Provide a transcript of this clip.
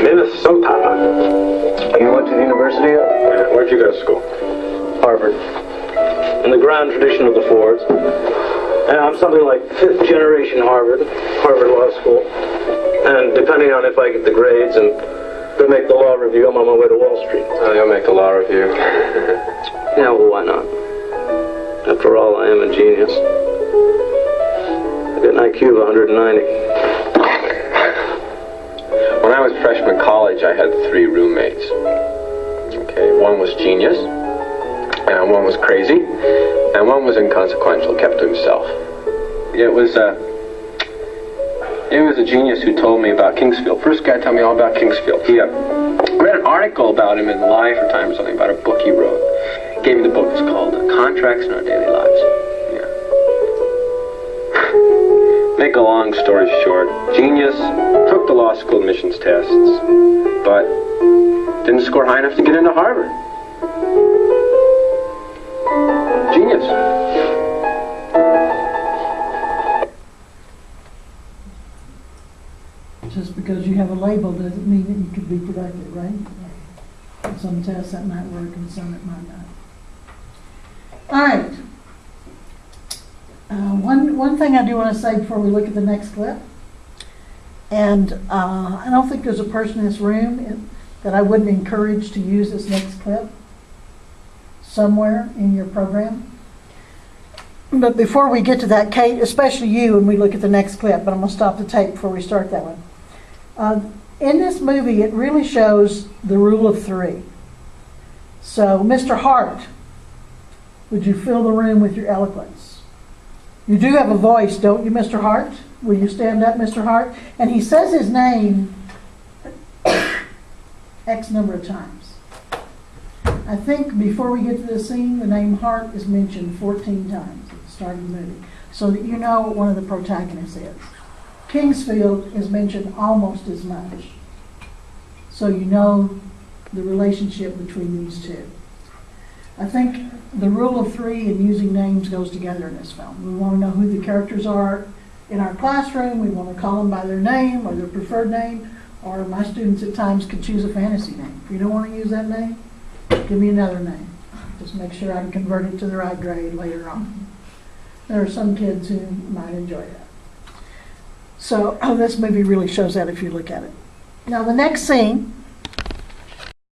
Maybe some papa. You went to the university? Yeah, where'd you go to school? Harvard. In the grand tradition of the Fords. And I'm something like 5th generation Harvard Law School. And depending on if I get the grades and go make the law review, I'm on my way to Wall Street. Oh, you'll make the law review. Yeah, well, why not? After all, I am a genius. I got an IQ of 190. When I was freshman college, I had 3 roommates. Okay, one was genius, and one was crazy, and one was inconsequential, kept to himself. It was a genius who told me about Kingsfield. First guy to tell me all about Kingsfield. He read an article about him in Life or Time or something about a book he wrote. Gave me the book. It's called Contracts in Our Daily Lives. Yeah. Make a long story short, genius, took the law school admissions tests, but didn't score high enough to get into Harvard. Genius. Just because you have a label doesn't mean that you could be productive, right? Some tests that might work and some that might not. All right. One thing I do want to say before we look at the next clip, and I don't think there's a person in this room that I wouldn't encourage to use this next clip somewhere in your program. But before we get to that, Kate, especially you when we look at the next clip, but I'm going to stop the tape before we start that one. In this movie, it really shows the rule of 3. So, Mr. Hart, would you fill the room with your eloquence? You do have a voice, don't you, Mr. Hart? Will you stand up, Mr. Hart? And he says his name X number of times. I think before we get to this scene, the name Hart is mentioned 14 times at the start of the movie, so that you know what one of the protagonists is. Kingsfield is mentioned almost as much, so you know the relationship between these two. I think the rule of 3 and using names goes together in this film. We want to know who the characters are in our classroom. We want to call them by their name or their preferred name, or my students at times could choose a fantasy name. If you don't want to use that name, give me another name. Just make sure I can convert it to the right grade later on. There are some kids who might enjoy that. So this movie really shows that if you look at it. Now the next scene